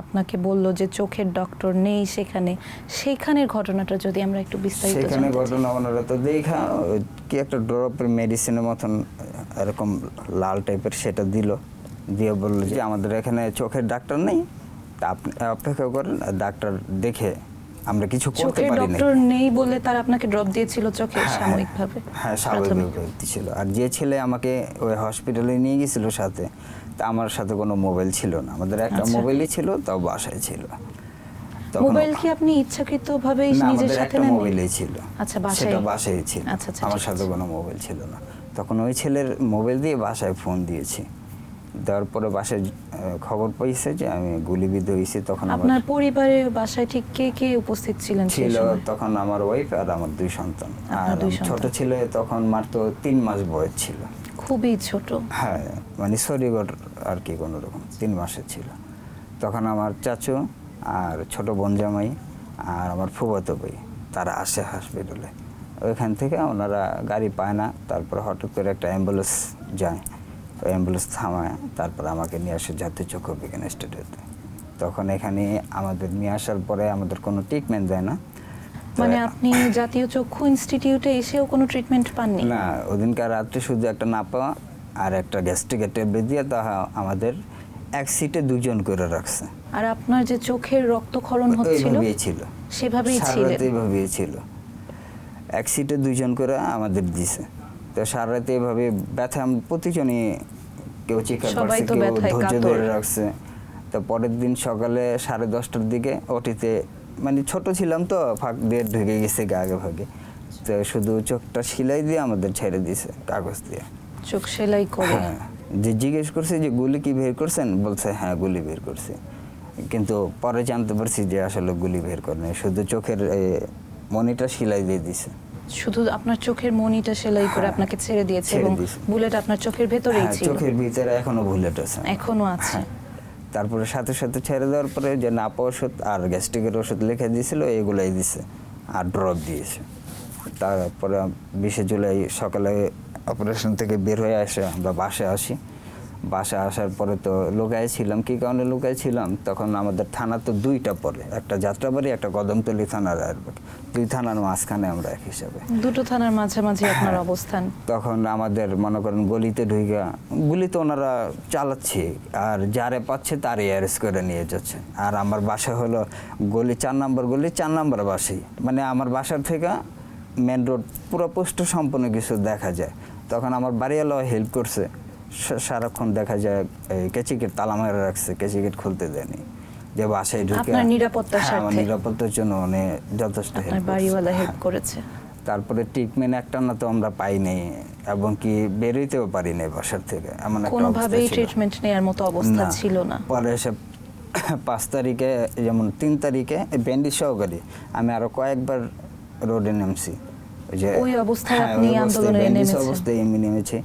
আপনাকে বলল যে চোখের ডক্টর নেই সেখানের ঘটনাটা যদি আমরা একটু বিস্তারিত জানতে চাই। সেখানে ঘটনা ওনারা তো দেখা কি একটা ড্রপের মেডিসিনের মতন এরকম লাল টাইপের সেটা দিল, দিয়ে বললো যে আমাদের এখানে চোখের ডাক্তার নেই, তা আপনি অপেক্ষা করেন, ডাক্তার দেখে আমরা কিছু করতে চোখের পারি না। ডক্টর নেই বলে তারা আপনাকে ড্রপ দিয়েছিল চোখে সাময়িকভাবে? হ্যাঁ, স্বাভাবিকভাবে ছিল। আর যে ছেলে আমাকে ওই হসপিটালে নিয়ে গেছিল সাথে, তা আমার সাথে কোনো মোবাইল ছিল না, আমাদের একটা মোবাইলই ছিল, তাও বাসায় ছিল। মোবাইল কি আপনি ইচ্ছাকৃতভাবে নিজের সাথে নেন? মোবাইলই ছিল। আচ্ছা, বাসায়? সেটা বাসায় ছিল, আমার সাথে কোনো মোবাইল ছিল না। তখন ওই ছেলের মোবাইল দিয়ে বাসায় ফোন দিয়েছি, দেওয়ার পরে বাসায় খবর পাইছে যে আমি গুলিবিদ্ধ হয়েছি। তখন আপনার পরিবারের বাসায় ঠিক কে কে উপস্থিত ছিলেন? ছিল তখন আমার ওয়াইফ আর আমার 2 সন্তান। আর ছোট ছেলে তখন মাত্র 3 মাস বয়স ছিল, খুবই ছোট। হ্যাঁ, মানে সরিগর আর কি কোনো রকম 3 মাসের ছিল। তখন আমার চাচু আর ছোট বোন জামাই আর আমার ফুফাতো ভাই তারা আসে হসপিটালে। ওইখান থেকে ওনারা গাড়ি পায় না, তারপর হঠাৎ করে একটা অ্যাম্বুলেন্স যায়, ওই অ্যাম্বুলেন্স থামায়, তারপর আমাকে নিয়ে আসে জাতীয় চক্ষু বিজ্ঞান ইনস্টিটিউটে। তখন এখানে আমাদের নিয়ে আসার পরে আমাদের কোনো ট্রিটমেন্ট দেয় না। মানে আপনি জাতীয় চক্ষু ইনস্টিটিউটে এসেও কোনো ট্রিটমেন্ট পাননি? না, ওদিনকার রাত্রে শুধু একটা নাপা আর একটা গ্যাস্ট্রিকের ট্যাবলেট দিয়ে তা আমাদের এক সিটে 2 জন করে রাখছে। আর আপনার যে চোখের রক্তক্ষরণ হচ্ছিল এইভাবেই ছিল, সেভাবেই ছিল? এইভাবেই ছিল, এক সিটে 2 জন করে আমাদের দিছে। তো সারা রাতে এভাবে ব্যথা প্রতিজনই, কেউ চিৎকার করছে, কেউ ধৈর্য ধরে রাখছে। তো পরের দিন সকালে 10:30টার দিকে ওটিতে, মানে ছোট ছিলাম তো ফাঁক দিয়ে ঢুকে গেছে আগে ভাগে, তো শুধু চোখটা সেলাই দিয়ে আমাদের ছেড়ে দিয়েছে কাগজ দিয়ে, চোখ সেলাই করে। যে জিজ্ঞেস করছে যে গুলি কি বের করছেন, বলছে হ্যাঁ গুলি বের করছে, কিন্তু পরে জানতে পারছি যে আসলে গুলি বের করে নাই, শুধু চোখের মনিটা সেলাই দিয়ে দিছে। শুধু আপনার চোখের মনিটা সেলাই করে আপনাকে ছেড়ে দিয়েছে এবং বুলেট আপনার চোখের ভেতরেই ছিল? চোখের ভিতরে এখনো বুলেট আছে। এখনো আছে? তারপরে সাথে সাথে ছেড়ে দেওয়ার পরে যে নাপা ওষুধ আর গ্যাস্ট্রিকের ওষুধ লিখে দিয়েছিল এগুলাই দিছে আর ড্রপ দিয়েছে। তারপরে 20 জুলাই সকালে অপারেশন থেকে বের হয়ে আসে আমরা বাসায় আসি। বাসায় আসার পরে তো লুকায় ছিলাম, কী কারণে লুকায় ছিলাম, তখন আমাদের থানা তো 2টা পড়ে, একটা যাত্রাবাড়ি একটা কদমতলী থানার, আর 2 থানার মাঝখানে আমরা এক হিসাবে। 2টো থানার মাঝামাঝি আপনার অবস্থান। তখন আমাদের মনে করেন গলিতে ঢুইকা গুলি তো ওনারা চালাচ্ছে, আর যারে পাচ্ছে তারই অ্যারেস্ট করে নিয়ে যাচ্ছে। আর আমার বাসা হলো গলি 4 নম্বর গলি 4 নম্বর বাসাই, মানে আমার বাসার থেকে মেন রোড পুরো পোস্ট সম্পূর্ণ কিছু দেখা যায়। তখন আমার বাড়িওয়ালাও হেল্প করছে, সারাক্ষণ দেখা যায় কেচিকেট তালা মেরে রাখছে, কেচিকেট খুলতে দেয়নি, যে বাসায় ঢুকে আপনার নিরাপত্তার স্বার্থে? আমার নিরাপত্তার জন্য উনি যথেষ্ট হেল্প বাড়িওয়ালা হেল্প করেছে। তারপরে ট্রিটমেন্ট একটা না তো আমরা পাইনি, এবং কি বেরোইতেও পারি নাই বাসার থেকে, এমন একটা কোনোভাবেই ট্রিটমেন্ট নেওয়ার মতো অবস্থা ছিল না। পরে এসে 5 তারিখে, যেমন 3 তারিখে ব্যান্ডেজ সহকারে আমি আরো কয়েকবার রোডে নেমেছি, ওই অবস্থায় আপনি আন্দোলনে নেমেছেন? অবস্থায় নেমেছি।